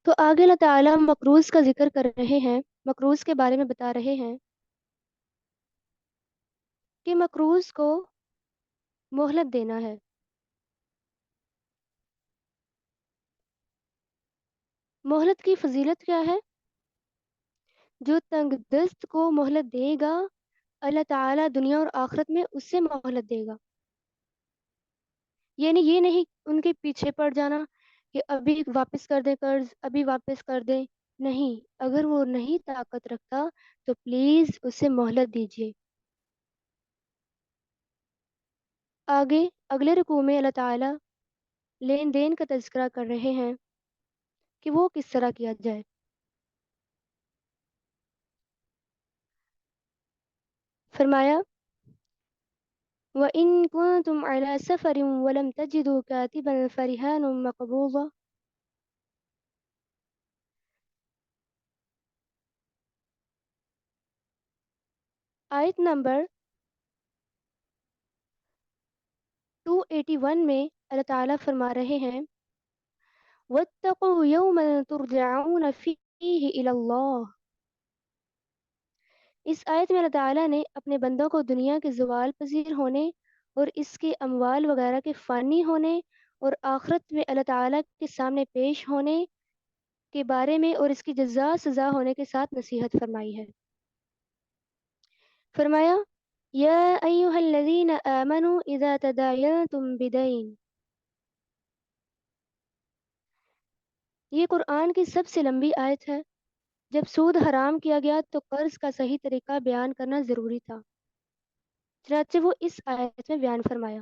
تو آگے اللہ تعالیٰ مقروض کا ذکر کر رہے ہیں، مقروض کے بارے میں بتا رہے ہیں کہ مقروض کو مہلت دینا ہے۔ مہلت کی فضیلت کیا ہے؟ جو تنگ دست کو مہلت دے گا، اللہ تعالیٰ دنیا اور آخرت میں اس سے مہلت دے گا۔ یعنی یہ نہیں ان کے پیچھے پڑ جانا کہ ابھی واپس کر دیں قرض، ابھی واپس کر دیں، نہیں، اگر وہ نہیں طاقت رکھتا تو پلیز اسے مہلت دیجیے۔ آگے اگلے رکوع میں اللہ تعالیٰ لین دین کا تذکرہ کر رہے ہیں کہ وہ کس طرح کیا جائے۔ فرمایا وَإِن كُنتُمْ عَلَى سَفَرٍ وَلَمْ تَجِدُوا كَاتِبًا فَرِهَانٌ مَقْبُوضَةٌ۔ آیت نمبر 281 میں اللہ تعالیٰ فرما رہے ہیں وَاتَّقُوا يَوْمًا تُرْجَعُونَ فِيهِ إِلَى اللَّهِ۔ اس آیت میں اللہ تعالیٰ نے اپنے بندوں کو دنیا کے زوال پذیر ہونے اور اس کے اموال وغیرہ کے فانی ہونے اور آخرت میں اللہ تعالیٰ کے سامنے پیش ہونے کے بارے میں اور اس کی جزا سزا ہونے کے ساتھ نصیحت فرمائی ہے۔ فرمایا یا ایہا الذین آمنوا اذا تداینتم بدین۔ یہ قرآن کی سب سے لمبی آیت ہے۔ جب سود حرام کیا گیا تو قرض کا صحیح طریقہ بیان کرنا ضروری تھا، چنانچہ وہ اس آیت میں بیان فرمایا۔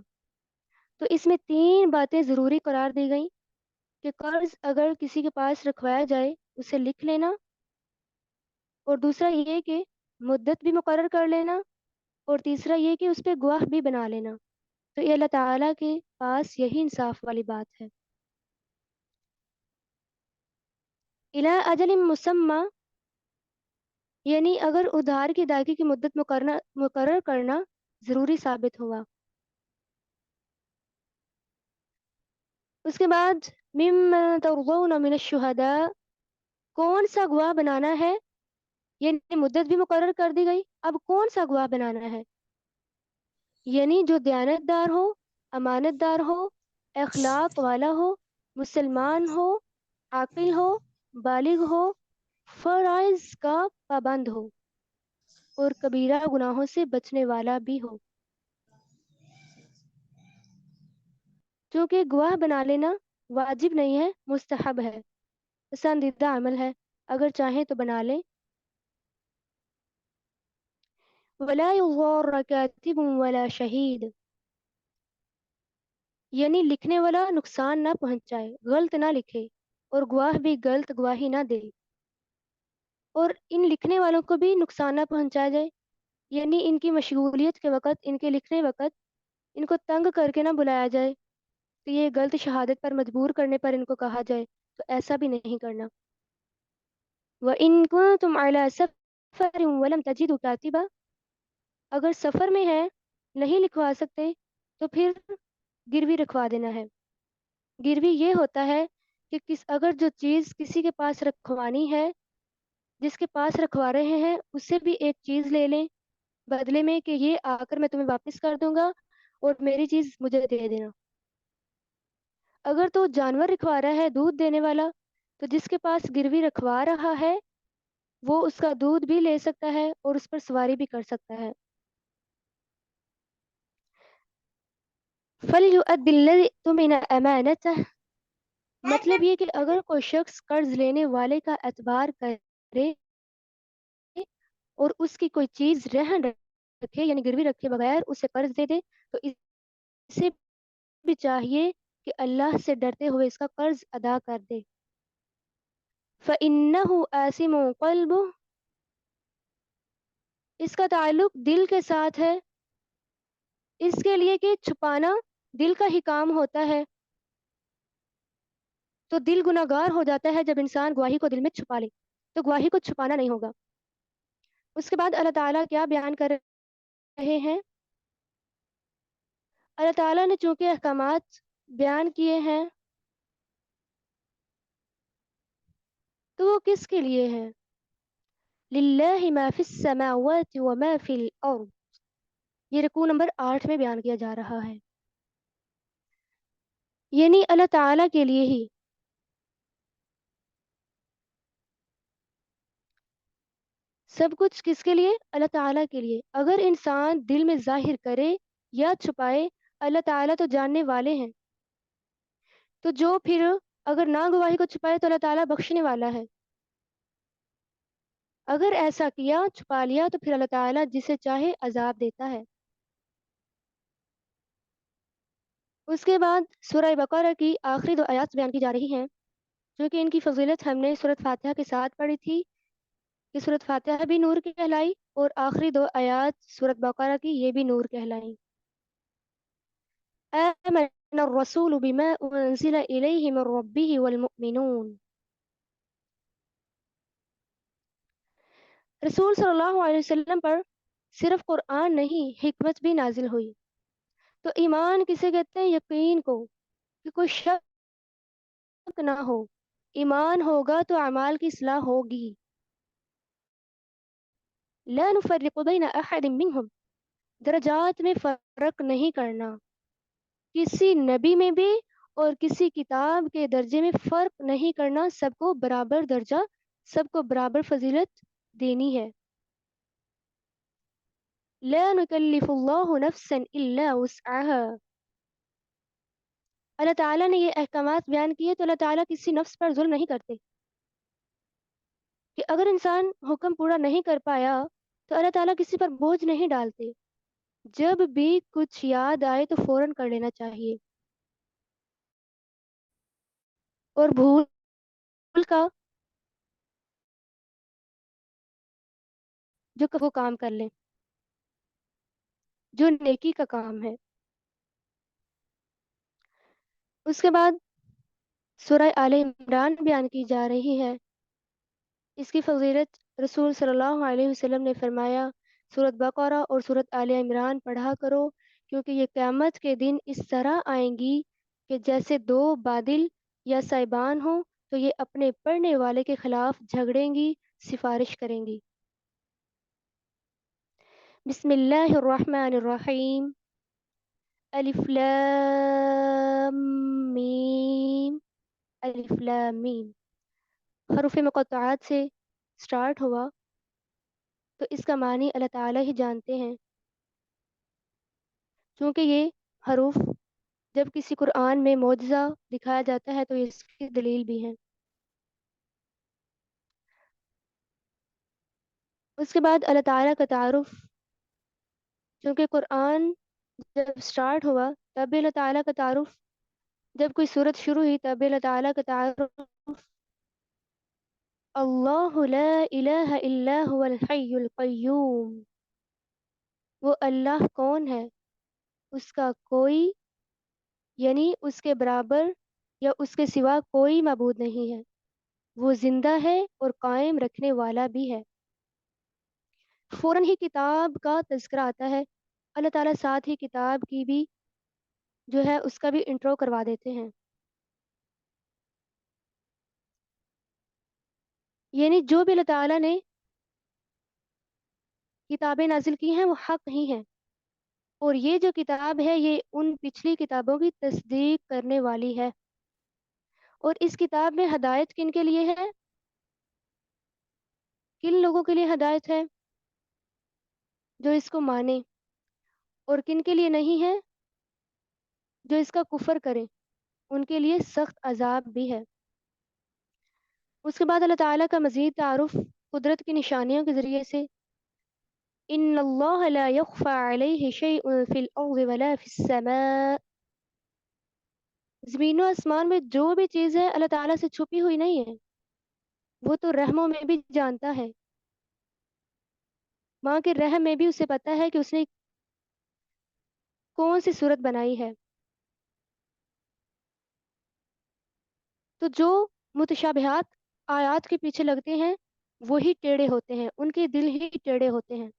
تو اس میں 3 باتیں ضروری قرار دی گئیں کہ قرض اگر کسی کے پاس رکھوایا جائے اسے لکھ لینا، اور دوسرا یہ کہ مدت بھی مقرر کر لینا، اور تیسرا یہ کہ اس پہ گواہ بھی بنا لینا۔ تو یہ اللہ تعالیٰ کے پاس یہی انصاف والی بات ہے۔ الی اجل مسمى، یعنی اگر ادھار کی ادائیگی کی مدت مقرر کرنا ضروری ثابت ہوا۔ اس کے بعد ممن ترضون من الشہداء، کون سا گواہ بنانا ہے؟ یعنی مدت بھی مقرر کر دی گئی، اب کون سا گواہ بنانا ہے؟ یعنی جو دیانت دار ہو، امانت دار ہو، اخلاق والا ہو، مسلمان ہو، عاقل ہو، بالغ ہو، فرائض کا پابند ہو اور کبیرہ گناہوں سے بچنے والا بھی ہو۔ چونکہ گواہ بنا لینا واجب نہیں ہے، مستحب ہے، پسندیدہ عمل ہے، اگر چاہیں تو بنا لیں۔ وَلَا يُضَارَّ كَاتِبٌ وَلَا شَهِيدٌ، یعنی لکھنے والا نقصان نہ پہنچائے، غلط نہ لکھے، اور گواہ بھی غلط گواہی نہ دے، اور ان لکھنے والوں کو بھی نقصان نہ پہنچایا جائے، یعنی ان کی مشغولیت کے وقت، ان کے لکھنے وقت ان کو تنگ کر کے نہ بلایا جائے تو یہ غلط شہادت پر مجبور کرنے پر ان کو کہا جائے، تو ایسا بھی نہیں کرنا۔ وَإِن كُنتُمْ عَلَى سَفَرٍ وَلَمْ تَجِدُوا كَاتِبًا، اگر سفر میں ہے نہیں لکھوا سکتے تو پھر گروی رکھوا دینا ہے۔ گروی یہ ہوتا ہے کہ اگر جو چیز کسی کے پاس رکھوانی ہے، جس کے پاس رکھوا رہے ہیں اس سے بھی ایک چیز لے لیں بدلے میں کہ یہ آ کر میں تمہیں واپس کر دوں گا اور میری چیز مجھے دے دینا۔ اگر تو جانور رکھوا رہا ہے دودھ دینے والا، تو جس کے پاس گروی رکھوا رہا ہے وہ اس کا دودھ بھی لے سکتا ہے اور اس پر سواری بھی کر سکتا ہے۔ فَلْيُؤَدِّ الَّذِي اؤْتُمِنَ أَمَانَتَهُ، مطلب یہ کہ اگر کوئی شخص قرض لینے والے کا اعتبار کرے اور اس کی کوئی چیز رہن رکھے، یعنی گروی رکھے بغیر اسے قرض دے دے، تو اسے بھی چاہیے کہ اللہ سے ڈرتے ہوئے اس کا قرض ادا کر دے۔ فَإِنَّهُ آسِمٌ قَلْبُهُ، اس کا تعلق دل کے ساتھ ہے، اس کے لیے کہ چھپانا دل کا ہی کام ہوتا ہے، تو دل گناہگار ہو جاتا ہے جب انسان گواہی کو دل میں چھپا لے، تو گواہی کو چھپانا نہیں ہوگا۔ اس کے بعد اللہ تعالیٰ کیا بیان کر رہے ہیں؟ اللہ تعالیٰ نے چونکہ احکامات بیان کیے ہیں تو وہ کس کے لیے ہے؟ للہ ما فی السماوات وما فی الارض، یہ رکوع نمبر 8 میں بیان کیا جا رہا ہے، یعنی اللہ تعالیٰ کے لیے ہی سب کچھ، کس کے لیے؟ اللہ تعالیٰ کے لیے۔ اگر انسان دل میں ظاہر کرے یا چھپائے، اللہ تعالیٰ تو جاننے والے ہیں، تو جو پھر اگر نہ گواہی کو چھپائے تو اللہ تعالیٰ بخشنے والا ہے، اگر ایسا کیا چھپا لیا تو پھر اللہ تعالیٰ جسے چاہے عذاب دیتا ہے۔ اس کے بعد سورہ بقرہ کی آخری 2 آیات بیان کی جا رہی ہیں، جو کہ ان کی فضیلت ہم نے سورۃ فاتحہ کے ساتھ پڑھی تھی کہ سورۃ فاتحہ بھی نور کہلائی اور آخری 2 آیات سورۃ بقرہ کی یہ بھی نور کہلائیں۔ آمن الرسول بما انزل الیہ من ربہ والمؤمنون، رسول صلی اللہ علیہ وسلم پر صرف قرآن نہیں حکمت بھی نازل ہوئی۔ تو ایمان کسے کہتے ہیں؟ یقین کو، کہ کوئی شک نہ ہو، ایمان ہوگا تو اعمال کی اصلاح ہوگی۔ لا نفرق بین احد منہم، درجات میں فرق نہیں کرنا، کسی نبی میں بھی اور کسی کتاب کے درجے میں فرق نہیں کرنا، سب کو برابر درجہ، سب کو برابر فضیلت دینی ہے۔ لا نکلف اللہ نفسا الا وسعها، اللہ تعالیٰ نے یہ احکامات بیان کیے تو اللہ تعالیٰ کسی نفس پر ظلم نہیں کرتے، کہ اگر انسان حکم پورا نہیں کر پایا تو اللہ تعالیٰ کسی پر بوجھ نہیں ڈالتے، جب بھی کچھ یاد آئے تو فوراً کر لینا چاہیے، اور بھول کا جو کہ وہ کام کر لیں جو نیکی کا کام ہے۔ اس کے بعد سورہ آل عمران بیان کی جا رہی ہے، اس کی فضیلت رسول صلی اللہ علیہ وسلم نے فرمایا سورۃ بقرہ اور سورۃ آل عمران پڑھا کرو، کیونکہ یہ قیامت کے دن اس طرح آئیں گی کہ جیسے 2 بادل یا سائبان ہوں، تو یہ اپنے پڑھنے والے کے خلاف جھگڑیں گی، سفارش کریں گی۔ بسم اللہ الرحمن الرحیم، الف لام میم، الف لام میم حروف مقطعات سے سٹارٹ ہوا، تو اس کا معنی اللہ تعالیٰ ہی جانتے ہیں، چونکہ یہ حروف جب کسی قرآن میں معجزہ دکھایا جاتا ہے تو اس کی دلیل بھی ہے۔ اس کے بعد اللہ تعالیٰ کا تعارف، چونکہ قرآن جب سٹارٹ ہوا تب بھی اللہ تعالیٰ کا تعارف، جب کوئی صورت شروع ہوئی تب بھی اللہ تعالیٰ کا تعارف، اللہ لا الہ الا هو الحی القیوم، وہ اللہ کون ہے؟ اس کا کوئی، یعنی اس کے برابر یا اس کے سوا کوئی معبود نہیں ہے، وہ زندہ ہے اور قائم رکھنے والا بھی ہے۔ فوراً ہی کتاب کا تذکرہ آتا ہے، اللہ تعالیٰ ساتھ ہی کتاب کی بھی جو ہے اس کا بھی انٹرو کروا دیتے ہیں، یعنی جو بھی اللہ تعالیٰ نے کتابیں نازل کی ہیں وہ حق ہی ہیں، اور یہ جو کتاب ہے یہ ان پچھلی کتابوں کی تصدیق کرنے والی ہے، اور اس کتاب میں ہدایت کن کے لیے ہے؟ کن لوگوں کے لیے ہدایت ہے؟ جو اس کو مانے، اور کن کے لیے نہیں ہے؟ جو اس کا کفر کرے، ان کے لیے سخت عذاب بھی ہے۔ اس کے بعد اللہ تعالیٰ کا مزید تعارف قدرت کی نشانیوں کے ذریعے سے، ان اللہ لا يخفى علیہ شیء فی الارض ولا فی السماء، زمین و آسمان میں جو بھی چیز ہے اللہ تعالیٰ سے چھپی ہوئی نہیں ہے، وہ تو رحموں میں بھی جانتا ہے، ماں کے رحم میں بھی اسے پتہ ہے کہ اس نے کون سی صورت بنائی ہے۔ تو جو متشابہات آیات کے پیچھے لگتے ہیں وہی ٹیڑے ہوتے ہیں، ان کے دل ہی ٹیڑے ہوتے ہیں،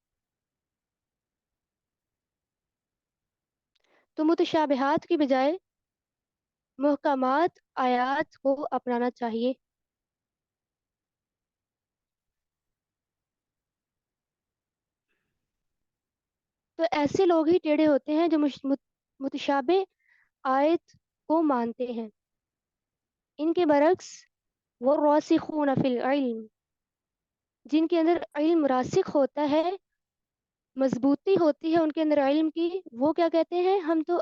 تو متشابہات کی بجائے محکمات آیات کو اپنانا چاہیے۔ تو ایسے لوگ ہی ٹیڑھے ہوتے ہیں جو متشابہ آیت کو مانتے ہیں۔ ان کے برعکس وہ راسخون فی العلم، جن کے اندر علم راسخ ہوتا ہے، مضبوطی ہوتی ہے ان کے اندر علم کی، وہ کیا کہتے ہیں؟ ہم تو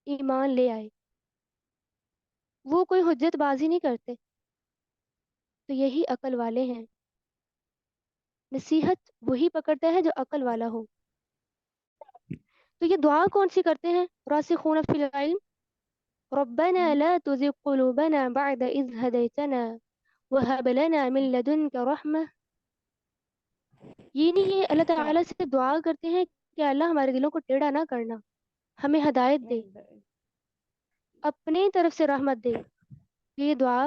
ایمان لے آئے۔ وہ کوئی حجت بازی نہیں کرتے۔ تو یہی عقل والے ہیں۔ نصیحت وہی پکڑتا ہے جو عقل والا ہو۔ تو یہ دعا کون سی کرتے ہیں راسخون فی العلم؟ ربنا لا تزغ قلوبنا بعد إذ هديتنا وهب لنا من لدنك رحمة۔ یہ نہیں، یہ اللہ تعالیٰ سے دعا کرتے ہیں کہ اللہ ہمارے دلوں کو ٹیڑھا نہ کرنا، ہمیں ہدایت دے، اپنے طرف سے رحمت دے۔ یہ دعا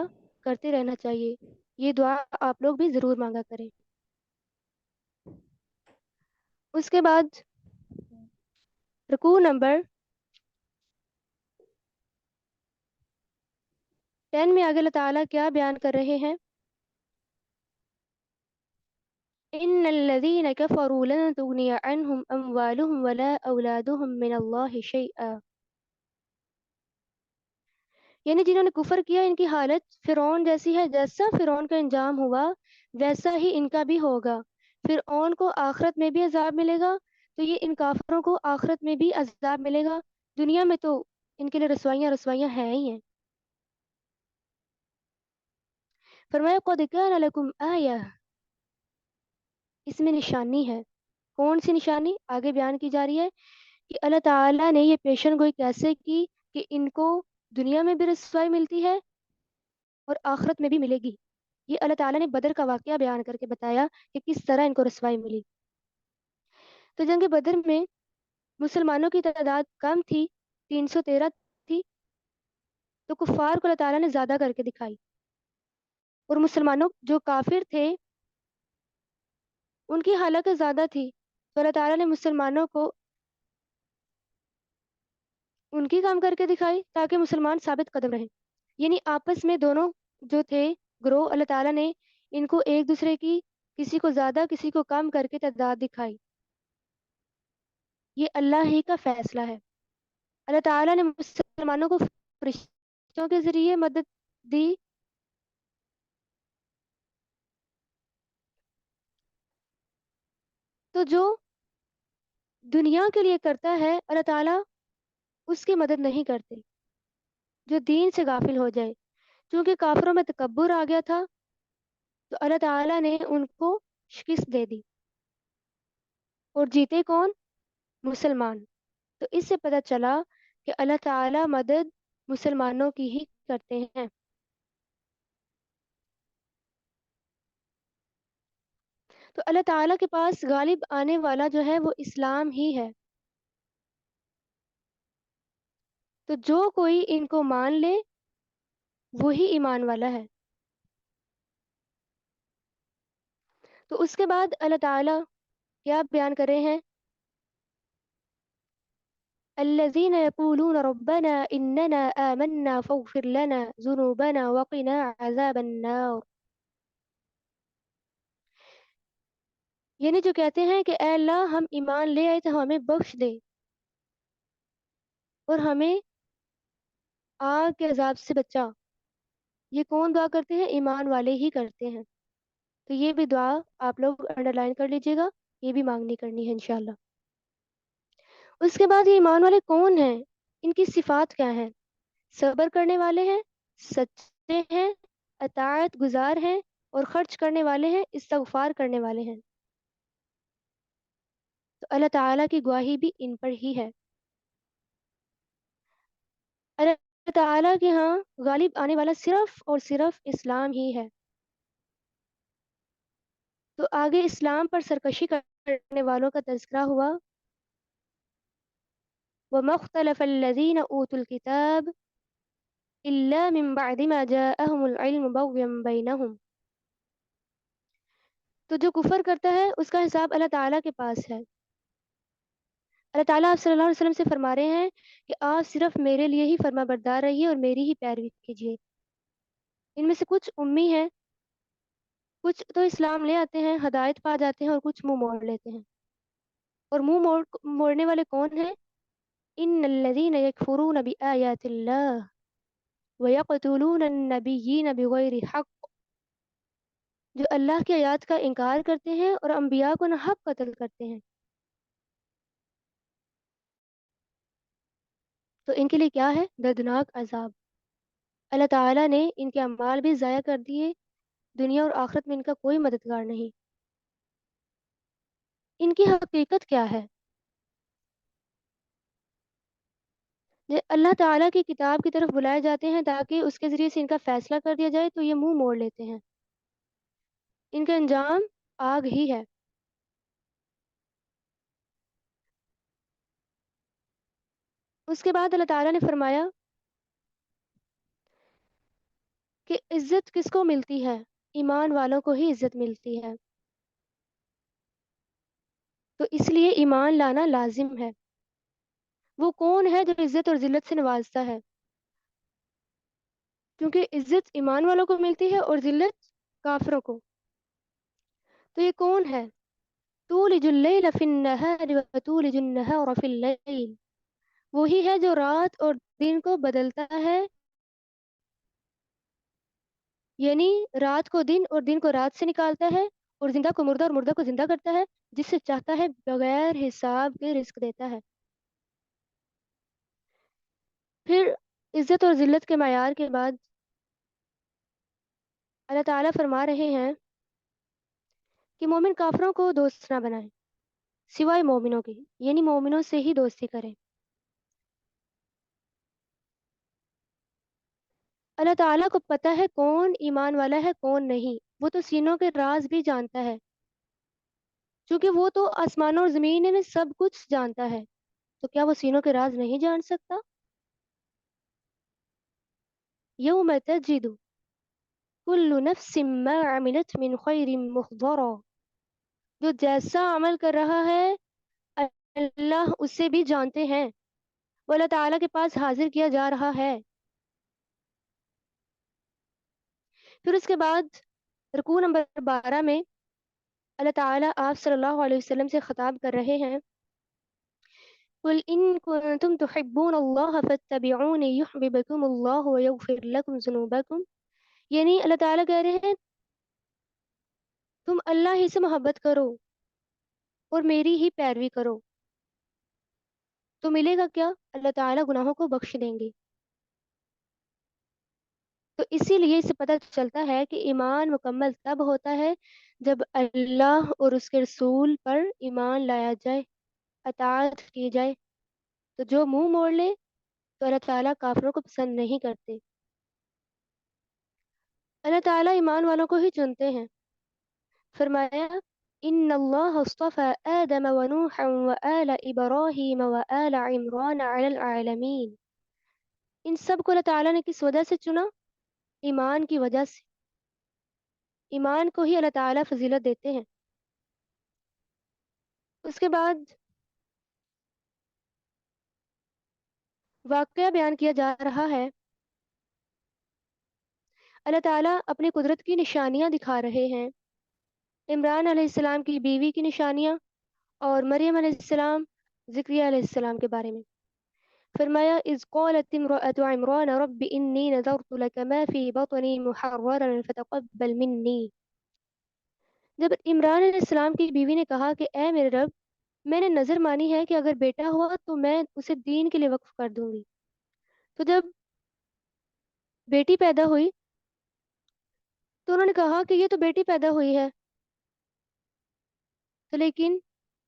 کرتے رہنا چاہیے۔ یہ دعا آپ لوگ بھی ضرور مانگا کریں۔ اس کے بعد رکوع نمبر 10 میں آگے اللہ تعالیٰ کیا بیان کر رہے ہیں؟ ان الذين كفروا لن تغني عنهم اموالهم ولا اولادهم من الله شيئا، یعنی جنہوں نے کفر کیا ان کی حالت فرعون جیسی ہے۔ جیسا فرعون کا انجام ہوا ویسا ہی ان کا بھی ہوگا۔ فرعون کو آخرت میں بھی عذاب ملے گا، تو یہ ان کافروں کو آخرت میں بھی عذاب ملے گا۔ دنیا میں تو ان کے لیے رسوائیاں رسوائیاں ہیں ہی ہیں۔ فرمایا قد کان لکم آیہ، اس میں نشانی ہے۔ کون سی نشانی؟ آگے بیان کی جا رہی ہے کہ اللہ تعالیٰ نے یہ پیشن گوئی کیسے کی کہ ان کو دنیا میں بھی رسوائی ملتی ہے اور آخرت میں بھی ملے گی۔ یہ اللہ تعالیٰ نے بدر کا واقعہ بیان کر کے بتایا کہ کس طرح ان کو رسوائی ملی۔ تو جنگ بدر میں مسلمانوں کی تعداد کم تھی، 313 تھی، تو کفار کو اللہ تعالیٰ نے زیادہ کر کے دکھائی، اور مسلمانوں جو کافر تھے ان کی ہلاکت زیادہ تھی، تو اللہ تعالیٰ نے مسلمانوں کو ان کی کام کر کے دکھائی تاکہ مسلمان ثابت قدم رہیں۔ یعنی آپس میں دونوں جو تھے گروہ، اللہ تعالیٰ نے ان کو ایک دوسرے کی کسی کو زیادہ کسی کو کم کر کے تعداد دکھائی۔ یہ اللہ ہی کا فیصلہ ہے۔ اللہ تعالیٰ نے مسلمانوں کو فرشتوں کے ذریعے مدد دی، تو جو دنیا کے لیے کرتا ہے اللہ تعالیٰ اس کی مدد نہیں کرتے جو دین سے غافل ہو جائے۔ چونکہ کافروں میں تکبر آ گیا تھا تو اللہ تعالیٰ نے ان کو شکست دے دی، اور جیتے کون؟ مسلمان۔ تو اس سے پتہ چلا کہ اللہ تعالیٰ مدد مسلمانوں کی ہی کرتے ہیں۔ تو اللہ تعالیٰ کے پاس غالب آنے والا جو ہے وہ اسلام ہی ہے۔ تو جو کوئی ان کو مان لے وہی ایمان والا ہے۔ تو اس کے بعد اللہ تعالیٰ کیا بیان کر رہے ہیں؟ الذين يقولون ربنا إننا آمنا فاغفر لنا ذنوبنا وقنا عذاب النار، یعنی جو کہتے ہیں کہ اے اللہ ہم ایمان لے آئے تو ہمیں بخش دے اور ہمیں آگ کے عذاب سے بچا۔ یہ کون دعا کرتے ہیں؟ ایمان والے ہی کرتے ہیں۔ تو یہ بھی دعا آپ لوگ انڈر لائن کر لیجئے گا، یہ بھی مانگنی کرنی ہے انشاءاللہ۔ اس کے بعد یہ ایمان والے کون ہیں؟ ان کی صفات کیا ہیں؟ صبر کرنے والے ہیں، سچے ہیں، اطاعت گزار ہیں، اور خرچ کرنے والے ہیں، استغفار کرنے والے ہیں۔ تو اللہ تعالیٰ کی گواہی بھی ان پر ہی ہے۔ اللہ تعالیٰ کے ہاں غالب آنے والا صرف اور صرف اسلام ہی ہے۔ تو آگے اسلام پر سرکشی کرنے والوں کا تذکرہ ہوا۔ وَمَا اخْتَلَفَ الَّذِينَ أُوتُوا الْكِتَابَ إِلَّا مِن بَعْدِ مَا جَاءَهُمُ الْعِلْمُ بَغْيًا بَيْنَهُمْ، تو جو کفر کرتا ہے اس کا حساب اللہ تعالیٰ کے پاس ہے۔ اللہ تعالیٰ آپ صلی اللہ علیہ وسلم سے فرما رہے ہیں کہ آپ صرف میرے لیے ہی فرما بردار رہیے اور میری ہی پیروی کیجیے۔ ان میں سے کچھ امی ہیں، کچھ تو اسلام لے آتے ہیں، ہدایت پا جاتے ہیں، اور کچھ منہ موڑ لیتے ہیں۔ اور منہ موڑنے والے کون ہیں؟ ان الذین یکفرون بآیات اللہ ویقتلون النبیین بغیر حق، جو اللہ کی آیات کا انکار کرتے ہیں اور انبیاء کو ناحق قتل کرتے ہیں، تو ان کے لیے کیا ہے؟ دردناک عذاب۔ اللہ تعالیٰ نے ان کے اعمال بھی ضائع کر دیے، دنیا اور آخرت میں ان کا کوئی مددگار نہیں۔ ان کی حقیقت کیا ہے؟ اللہ تعالیٰ کی کتاب کی طرف بلائے جاتے ہیں تاکہ اس کے ذریعے سے ان کا فیصلہ کر دیا جائے، تو یہ منہ موڑ لیتے ہیں۔ ان کا انجام آگ ہی ہے۔ اس کے بعد اللہ تعالیٰ نے فرمایا کہ عزت کس کو ملتی ہے؟ ایمان والوں کو ہی عزت ملتی ہے، تو اس لیے ایمان لانا لازم ہے۔ وہ کون ہے جو عزت اور ذلت سے نوازتا ہے؟ کیونکہ عزت ایمان والوں کو ملتی ہے اور ذلت کافروں کو۔ تو یہ کون ہے؟ تولج اللیل فی النہار وتولج النہار فی اللیل، وہی ہے جو رات اور دن کو بدلتا ہے، یعنی رات کو دن اور دن کو رات سے نکالتا ہے، اور زندہ کو مردہ اور مردہ کو زندہ کرتا ہے، جس سے چاہتا ہے بغیر حساب کے رزق دیتا ہے۔ پھر عزت اور ذلت کے معیار کے بعد اللہ تعالیٰ فرما رہے ہیں کہ مومن کافروں کو دوست نہ بنائیں سوائے مومنوں کے، یعنی مومنوں سے ہی دوستی کریں۔ اللہ تعالیٰ کو پتہ ہے کون ایمان والا ہے کون نہیں، وہ تو سینوں کے راز بھی جانتا ہے، چونکہ وہ تو آسمانوں اور زمین میں سب کچھ جانتا ہے، تو کیا وہ سینوں کے راز نہیں جان سکتا؟ یوم تجد کل نفس ما عملت من خیر محضرا، جو جیسا عمل کر رہا ہے اللہ اسے بھی جانتے ہیں، وہ اللہ تعالیٰ کے پاس حاضر کیا جا رہا ہے۔ پھر اس کے بعد رکوع نمبر 12 میں اللہ تعالیٰ آپ صلی اللہ علیہ وسلم سے خطاب کر رہے ہیں، قل ان کنتم تحبون اللہ فاتبعونی یحببکم اللہ ویغفر لکم ذنوبکم، یعنی اللہ تعالیٰ کہہ رہے ہیں تم اللہ ہی سے محبت کرو اور میری ہی پیروی کرو، تو ملے گا کیا؟ اللہ تعالیٰ گناہوں کو بخش دیں گے۔ تو اسی لیے اسے پتہ چلتا ہے کہ ایمان مکمل تب ہوتا ہے جب اللہ اور اس کے رسول پر ایمان لایا جائے، اطاعت کی جائے، تو جو منہ موڑ لے تو اللہ تعالیٰ کافروں کو پسند نہیں کرتے۔ اللہ تعالیٰ ایمان والوں کو ہی چنتے ہیں۔ فرمایا ان اللہ اصطفى آدم ونوحا وآل ابراہیم وآل عمران علی العالمین، ان سب کو اللہ تعالیٰ نے کس وجہ سے چنا؟ ایمان کی وجہ سے۔ ایمان کو ہی اللہ تعالیٰ فضیلت دیتے ہیں۔ اس کے بعد واقعہ بیان کیا جا رہا ہے، اللہ تعالیٰ اپنی قدرت کی نشانیاں دکھا رہے ہیں، عمران علیہ السلام کی بیوی کی نشانیاں اور مریم علیہ السلام، ذکریہ علیہ السلام کے بارے میں۔ فرمایا اذ قالت امرأة عمران رب انی نذرت لك ما في بطني محررا فتقبل منی، جب عمران علیہ السلام کی بیوی نے کہا کہ اے میرے رب، میں نے نظر مانی ہے کہ اگر بیٹا ہوا تو میں اسے دین کے لیے وقف کر دوں گی، تو جب بیٹی پیدا ہوئی تو انہوں نے کہا کہ یہ تو بیٹی پیدا ہوئی ہے، تو لیکن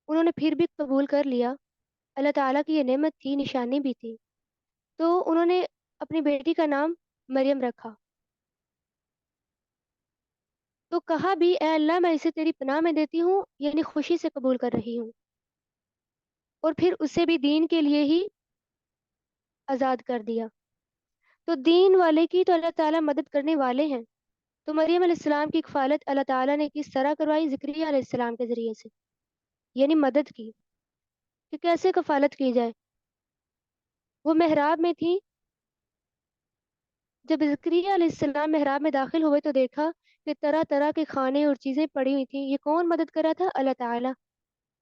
انہوں نے پھر بھی قبول کر لیا، اللہ تعالیٰ کی یہ نعمت تھی، نشانی بھی تھی، تو انہوں نے اپنی بیٹی کا نام مریم رکھا، تو کہا بھی اے اللہ میں اسے تیری پناہ میں دیتی ہوں، یعنی خوشی سے قبول کر رہی ہوں، اور پھر اسے بھی دین کے لیے ہی آزاد کر دیا۔ تو دین والے کی تو اللہ تعالیٰ مدد کرنے والے ہیں، تو مریم علیہ السلام کی کفالت اللہ تعالیٰ نے کس طرح کروائی؟ ذکریہ علیہ السلام کے ذریعے سے، یعنی مدد کی کہ کیسے کفالت کی جائے۔ وہ محراب میں تھی، جب ذکریہ علیہ السلام محراب میں داخل ہوئے تو دیکھا کہ طرح طرح کے کھانے اور چیزیں پڑی ہوئی تھیں، یہ کون مدد کر رہا تھا؟ اللہ تعالیٰ۔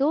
2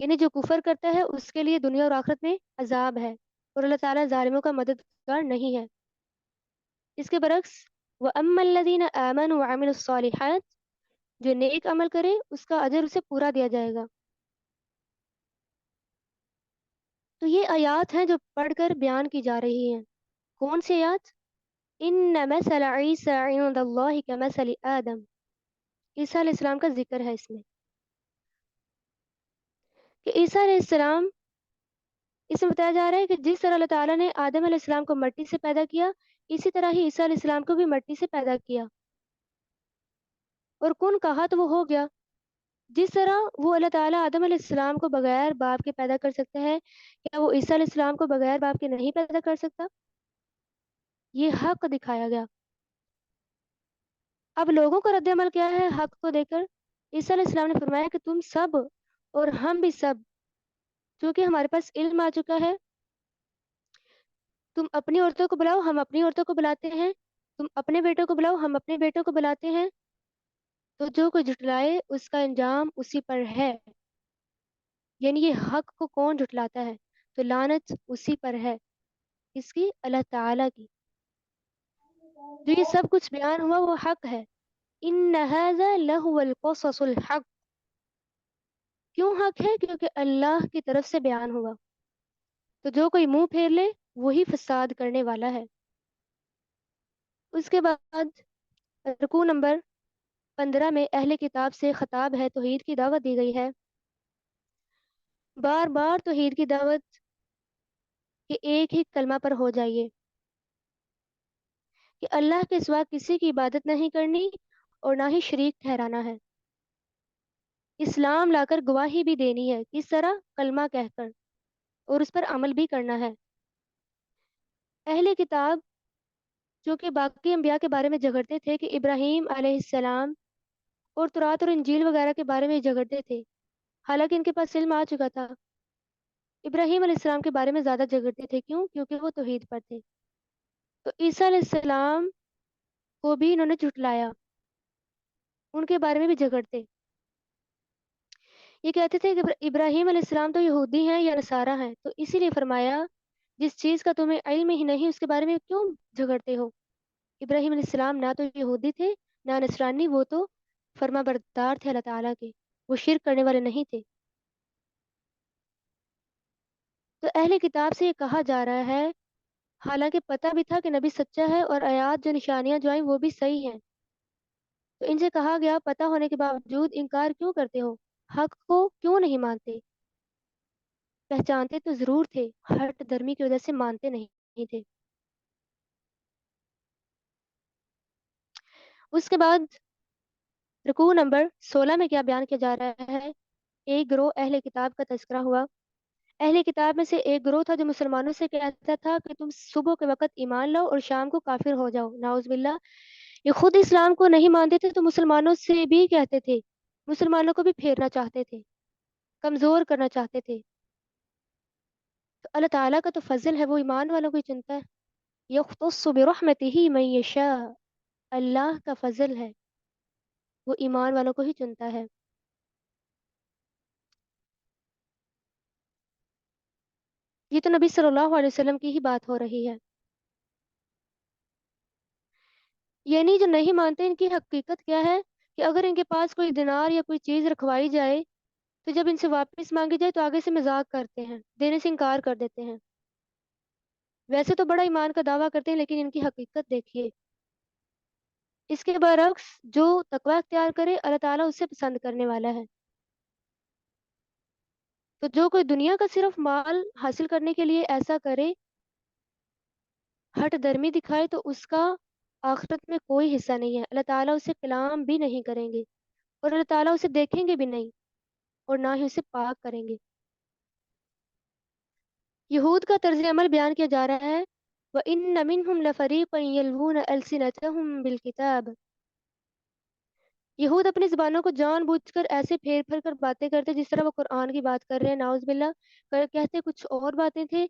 یعنی جو کفر کرتا ہے اس کے لیے دنیا اور آخرت میں عذاب ہے، اور اللہ تعالیٰ ظالموں کا مددگار نہیں ہے۔ اس کے برعکس وَأَمَّا الَّذِينَ آمَنُوا وَعَمِلُوا الصَّالِحَاتِ، جو نیک عمل کرے اس کا اجر اسے پورا دیا جائے گا۔ تو یہ آیات ہیں جو پڑھ کر بیان کی جا رہی ہیں۔ کون سی آیات؟ ان مثل عیسی عند اللہ کمثل آدم، عیسیٰ علیہ السلام کا ذکر ہے اس میں کہ عیسیٰ علیہ السلام، اس میں بتایا جا رہا ہے کہ جس طرح اللہ تعالیٰ نے آدم علیہ السلام کو مٹی سے پیدا کیا، اسی طرح ہی عیسیٰ علیہ السلام کو بھی مٹی سے پیدا کیا، اور کن کہا تو وہ ہو گیا۔ جس طرح وہ اللہ تعالیٰ آدم علیہ السلام کو بغیر باپ کے پیدا کر سکتا ہے، کیا وہ عیسیٰ علیہ السلام کو بغیر باپ کے نہیں پیدا کر سکتا؟ یہ حق دکھایا گیا۔ اب لوگوں کا رد عمل کیا ہے حق کو دے کر؟ عیسیٰ علیہ السلام نے فرمایا کہ تم سب اور ہم بھی سب، چونکہ ہمارے پاس علم آ چکا ہے، تم اپنی عورتوں کو بلاؤ، ہم اپنی عورتوں کو بلاتے ہیں، تم اپنے بیٹوں کو بلاؤ، ہم اپنے بیٹوں کو بلاتے ہیں، تو جو کوئی جھٹلائے اس کا انجام اسی پر ہے۔ یعنی یہ حق کو کون جھٹلاتا ہے تو لعنت اسی پر ہے، اس کی؟ اللہ تعالیٰ کی۔ جو یہ سب کچھ بیان ہوا وہ حق ہے۔ ان ھذا لہو القصص الحق، کیوں حق ہے؟ کیونکہ اللہ کی طرف سے بیان ہوا، تو جو کوئی منہ پھیر لے وہی فساد کرنے والا ہے۔ اس کے بعد رکوع نمبر 15 میں اہل کتاب سے خطاب ہے، توحید کی دعوت دی گئی ہے، بار بار توحید کی دعوت کہ ایک ہی کلمہ پر ہو جائیے، کہ اللہ کے سوا کسی کی عبادت نہیں کرنی اور نہ ہی شریک ٹھہرانا ہے۔ اسلام لا کر گواہی بھی دینی ہے، کس طرح؟ کلمہ کہہ کر، اور اس پر عمل بھی کرنا ہے۔ اہل کتاب جو کہ باقی انبیاء کے بارے میں جھگڑتے تھے کہ ابراہیم علیہ السلام اور تورات اور انجیل وغیرہ کے بارے میں جھگڑتے تھے، حالانکہ ان کے پاس علم آ چکا تھا، ابراہیم علیہ السلام کے بارے میں زیادہ جھگڑتے تھے، کیوں؟ کیونکہ وہ توحید پر تھے۔ تو عیسیٰ علیہ السلام کو بھی انہوں نے جھٹلایا، ان کے بارے میں بھی جھگڑتے، یہ کہتے تھے کہ ابراہیم علیہ السلام تو یہودی ہیں یا نصارہ ہیں، تو اسی لیے فرمایا جس چیز کا تمہیں علم ہی نہیں اس کے بارے میں کیوں جھگڑتے ہو؟ ابراہیم علیہ السلام نہ تو یہودی تھے نہ نصرانی، وہ تو فرما بردار تھے اللہ تعالیٰ کے، وہ شرک کرنے والے نہیں تھے۔ تو اہل کتاب سے یہ کہا جا رہا ہے، حالانکہ پتہ بھی تھا کہ نبی سچا ہے اور آیات جو نشانیاں جو آئیں وہ بھی صحیح ہیں، تو ان سے کہا گیا پتہ ہونے کے باوجود انکار کیوں کرتے ہو؟ حق کو کیوں نہیں مانتے؟ پہچانتے تو ضرور تھے، ہٹ درمی کی وجہ سے مانتے نہیں تھے۔ اس کے بعد رکوع نمبر 16 میں کیا بیان کیا جا رہا ہے؟ ایک گروہ اہل کتاب کا تذکرہ ہوا۔ اہل کتاب میں سے ایک گروہ تھا جو مسلمانوں سے کہتا تھا کہ تم صبح کے وقت ایمان لاؤ اور شام کو کافر ہو جاؤ، نعوذ باللہ۔ یہ خود اسلام کو نہیں مانتے تھے تو مسلمانوں سے بھی کہتے تھے، مسلمانوں کو بھی پھیرنا چاہتے تھے، کمزور کرنا چاہتے تھے۔ تو اللہ تعالیٰ کا تو فضل ہے، وہ ایمان والوں کو ہی چنتا ہے۔ یختص برحمتہ من یشاء، اللہ کا فضل ہے، وہ ایمان والوں کو ہی چنتا ہے۔ یہ تو نبی صلی اللہ علیہ وسلم کی ہی بات ہو رہی ہے، یعنی جو نہیں مانتے ان کی حقیقت کیا ہے کہ اگر ان کے پاس کوئی دینار یا کوئی چیز رکھوائی جائے تو جب ان سے واپس مانگی جائے تو آگے سے مذاق کرتے ہیں، دینے سے انکار کر دیتے ہیں۔ ویسے تو بڑا ایمان کا دعویٰ کرتے ہیں لیکن ان کی حقیقت دیکھیے۔ اس کے برعکس جو تقوی اختیار کرے اللہ تعالیٰ اسے پسند کرنے والا ہے۔ تو جو کوئی دنیا کا صرف مال حاصل کرنے کے لیے ایسا کرے، ہٹ درمی دکھائے، تو اس کا آخرت میں کوئی حصہ نہیں ہے، اللہ تعالیٰ اسے کلام بھی نہیں کریں گے، اور اللہ تعالیٰ اسے دیکھیں گے بھی نہیں، اور نہ ہی اسے پاک کریں گے۔ یہود کا طرز عمل بیان کیا جا رہا ہے، وَإِنَّ مِنْهُمْ لَفَرِيقًا يَلْوُونَ أَلْسِنَتَهُمْ بِالْكِتَابِ، یہود اپنی زبانوں کو جان بوجھ کر ایسے پھیر پھیر کر باتیں کرتے جس طرح وہ قرآن کی بات کر رہے ہیں، نعوذ باللہ، کہتے کچھ اور باتیں تھے،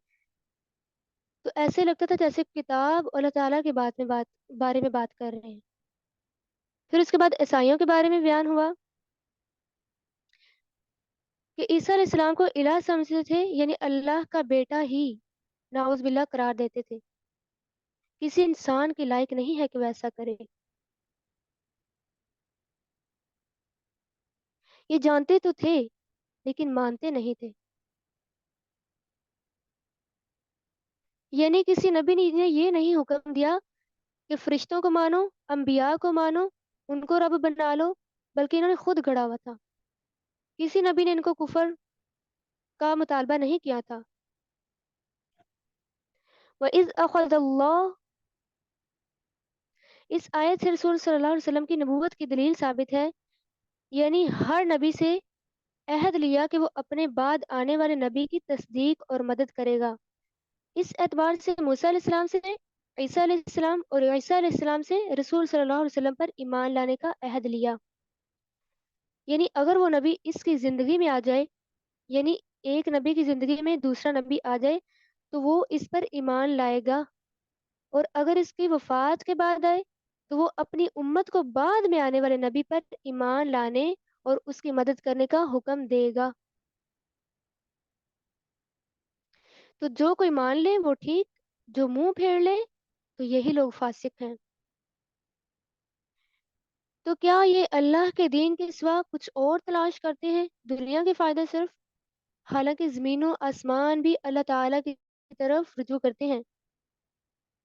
تو ایسے لگتا تھا جیسے کتاب اور اللہ تعالیٰ کی بارے میں بات کر رہے ہیں۔ پھر اس کے بعد عیسائیوں کے بارے میں بیان ہوا کہ عیسیٰ علیہ السلام کو الہ سمجھتے تھے، یعنی اللہ کا بیٹا ہی نعوذ باللہ قرار دیتے تھے. کسی انسان کے لائق نہیں ہے کہ ویسا کرے. یہ جانتے تو تھے لیکن مانتے نہیں تھے. یعنی کسی نبی نے یہ نہیں حکم دیا کہ فرشتوں کو مانو، انبیاء کو مانو، ان کو رب بنا لو، بلکہ انہوں نے خود گھڑا ہوا تھا. کسی نبی نے ان کو کفر کا مطالبہ نہیں کیا تھا. وَإِذْ أَخَذَ اللَّهُ، اس آیت سے رسول صلی اللہ علیہ وسلم کی نبوت کی دلیل ثابت ہے. یعنی ہر نبی سے عہد لیا کہ وہ اپنے بعد آنے والے نبی کی تصدیق اور مدد کرے گا. اس اعتبار سے موسیٰ علیہ السلام سے عیسیٰ علیہ السلام اور عیسیٰ علیہ السلام سے رسول صلی اللہ علیہ وسلم پر ایمان لانے کا عہد لیا. یعنی اگر وہ نبی اس کی زندگی میں آ جائے، یعنی ایک نبی کی زندگی میں دوسرا نبی آ جائے تو وہ اس پر ایمان لائے گا، اور اگر اس کی وفات کے بعد آئے تو وہ اپنی امت کو بعد میں آنے والے نبی پر ایمان لانے اور اس کی مدد کرنے کا حکم دے گا. تو جو کوئی مان لے وہ ٹھیک، جو منہ پھیر لے تو یہی لوگ فاسق ہیں. تو کیا یہ اللہ کے دین کے سوا کچھ اور تلاش کرتے ہیں دنیا کے فائدے صرف؟ حالانکہ زمین و آسمان بھی اللہ تعالیٰ کی طرف رجوع کرتے ہیں.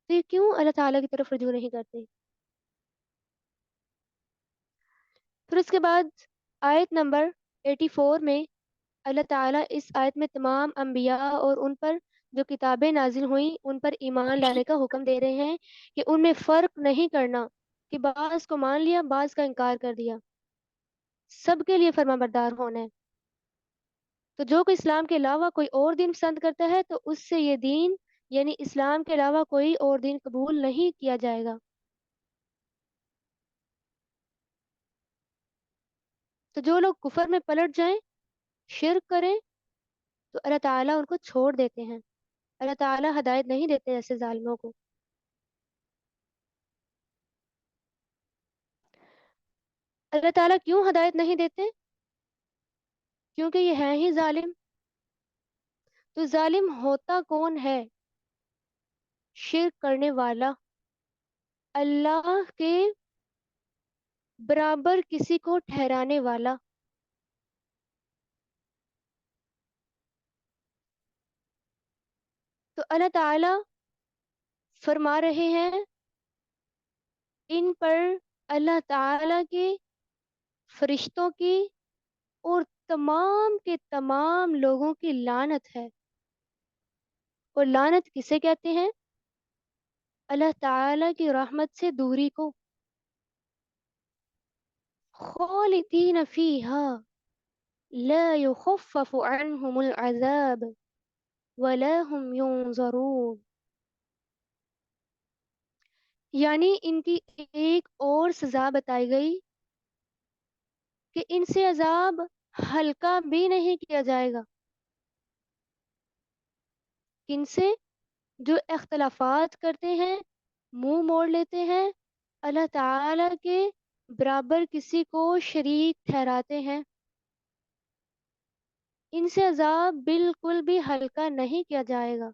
تو یہ کیوں اللہ تعالیٰ کی طرف رجوع نہیں کرتے؟ پھر اس کے بعد آیت نمبر 84 میں اللہ تعالیٰ اس آیت میں تمام انبیاء اور ان پر جو کتابیں نازل ہوئیں ان پر ایمان لانے کا حکم دے رہے ہیں کہ ان میں فرق نہیں کرنا کہ بعض کو مان لیا بعض کا انکار کر دیا. سب کے لیے فرما بردار ہونا ہے. تو جو کوئی اسلام کے علاوہ کوئی اور دین پسند کرتا ہے تو اس سے یہ دین یعنی اسلام کے علاوہ کوئی اور دین قبول نہیں کیا جائے گا. تو جو لوگ کفر میں پلٹ جائیں، شرک کریں، تو اللہ تعالیٰ ان کو چھوڑ دیتے ہیں. اللہ تعالیٰ ہدایت نہیں دیتے ایسے ظالموں کو. اللہ تعالیٰ کیوں ہدایت نہیں دیتے؟ کیونکہ یہ ہیں ہی ظالم. تو ظالم ہوتا کون ہے؟ شرک کرنے والا، اللہ کے برابر کسی کو ٹھہرانے والا. تو اللہ تعالیٰ فرما رہے ہیں ان پر اللہ تعالیٰ کے فرشتوں کی اور تمام کے تمام لوگوں کی لعنت ہے. اور لعنت کسے کہتے ہیں؟ اللہ تعالیٰ کی رحمت سے دوری کو. خالدین فیہا لا یخفف عنہم العذاب ولا هم ينظرون. یعنی ان کی ایک اور سزا بتائی گئی کہ ان سے عذاب ہلکا بھی نہیں کیا جائے گا. کن سے؟ جو اختلافات کرتے ہیں، منہ موڑ لیتے ہیں، اللہ تعالیٰ کے برابر کسی کو شریک ٹھہراتے ہیں. ان سے عذاب بالکل بھی ہلکا نہیں کیا جائے گا.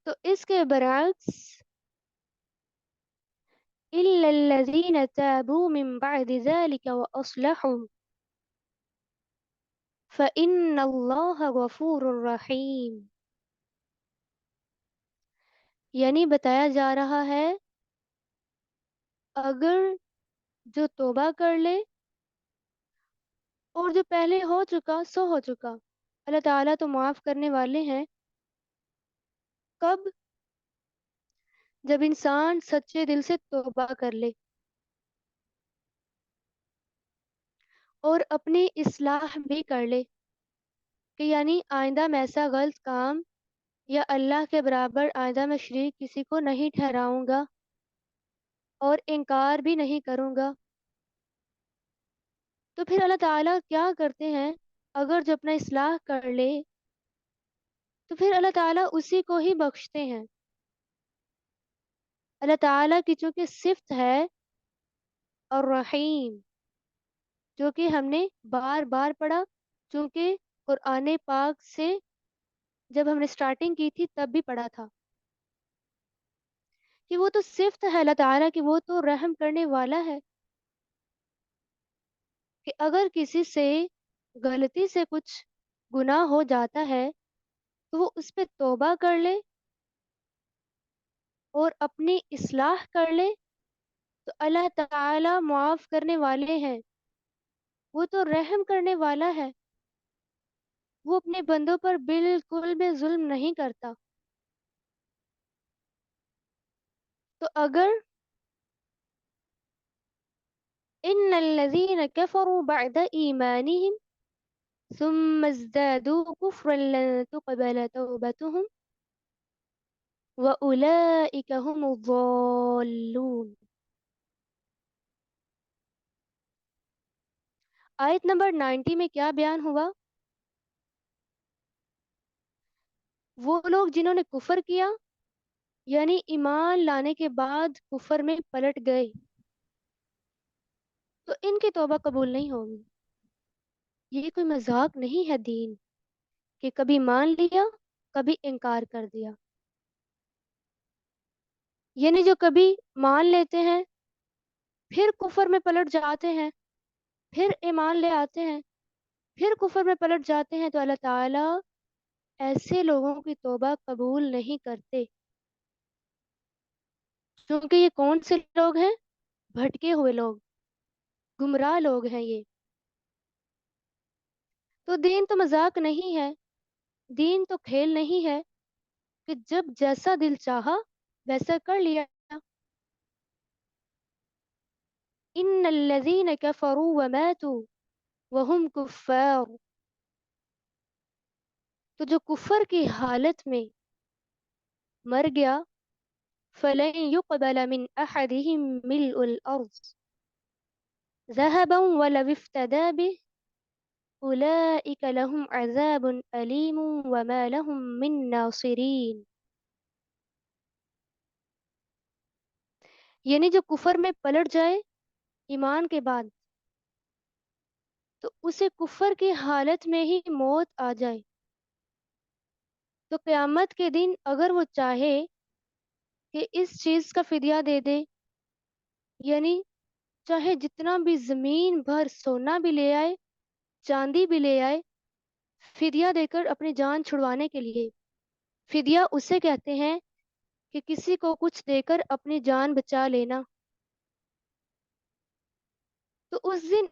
تو اس کے برعکس إِلَّا الَّذِينَ تَابُوا مِن بَعْدِ ذَلِكَ وَأَصْلَحُوا فَإِنَّ اللَّهَ غَفُورٌ رَحِيمٌ. یعنی بتایا جا رہا ہے اگر جو توبہ کر لے اور جو پہلے ہو چکا سو ہو چکا، اللہ تعالیٰ تو معاف کرنے والے ہیں. کب؟ جب انسان سچے دل سے توبہ کر لے اور اپنی اصلاح بھی کر لے کہ یعنی آئندہ میں ایسا غلط کام یا اللہ کے برابر آئندہ میں شریک کسی کو نہیں ٹھہراؤں گا اور انکار بھی نہیں کروں گا. تو پھر اللہ تعالیٰ کیا کرتے ہیں؟ اگر جو اپنا اصلاح کر لے تو پھر اللہ تعالیٰ اسی کو ہی بخشتے ہیں. اللہ تعالیٰ کی چونکہ صفت ہے الرحیم، جو کہ ہم نے بار بار پڑھا، چونکہ قرآن پاک سے جب ہم نے سٹارٹنگ کی تھی تب بھی پڑھا تھا کہ وہ تو صفت ہے اللہ تعالیٰ کی، وہ تو رحم کرنے والا ہے، کہ اگر کسی سے غلطی سے کچھ گناہ ہو جاتا ہے تو وہ اس پہ توبہ کر لے اور اپنی اصلاح کر لے تو اللہ تعالیٰ معاف کرنے والے ہیں، وہ تو رحم کرنے والا ہے، وہ اپنے بندوں پر بالکل بھی ظلم نہیں کرتا۔ تو اگر ان الذين كفروا بعد ایمانهم ثم ازدادوا كفرا لن تقبل توبتهم وأولئك هم الضالون۔ آیت نمبر 90 میں کیا بیان ہوا؟ وہ لوگ جنہوں نے کفر کیا، یعنی ایمان لانے کے بعد کفر میں پلٹ گئے، تو ان کی توبہ قبول نہیں ہوگی۔ یہ کوئی مذاق نہیں ہے دین، کہ کبھی مان لیا کبھی انکار کر دیا، یعنی جو کبھی مان لیتے ہیں پھر کفر میں پلٹ جاتے ہیں، پھر ایمان لے آتے ہیں، پھر کفر میں پلٹ جاتے ہیں، تو اللہ تعالیٰ ایسے لوگوں کی توبہ قبول نہیں کرتے، کیونکہ یہ کون سے لوگ ہیں؟ بھٹکے ہوئے لوگ، گمراہ لوگ ہیں یہ۔ تو دین تو مذاق نہیں ہے، دین تو کھیل نہیں ہے کہ جب جیسا دل چاہا ویسا کر لیا۔ ان الذين كفروا وماتوا وهم كفار، تو جو کفر کی حالت میں مر گیا، فلن يقبل من احدهم ملء الارض ذهبا ولو افتدى به اولئك لهم عذاب الیم وما لهم من ناصرین۔ یعنی جو کفر میں پلٹ جائے ایمان کے بعد، تو اسے کفر کی حالت میں ہی موت آ جائے، تو قیامت کے دن اگر وہ چاہے کہ اس چیز کا فدیہ دے دے، یعنی چاہے جتنا بھی زمین بھر سونا بھی لے آئے، چاندی بھی لے آئے، فدیہ دے کر اپنی جان چھڑوانے کے لیے، فدیہ اسے کہتے ہیں کہ کسی کو کچھ دے کر اپنی جان بچا لینا، تو اس دن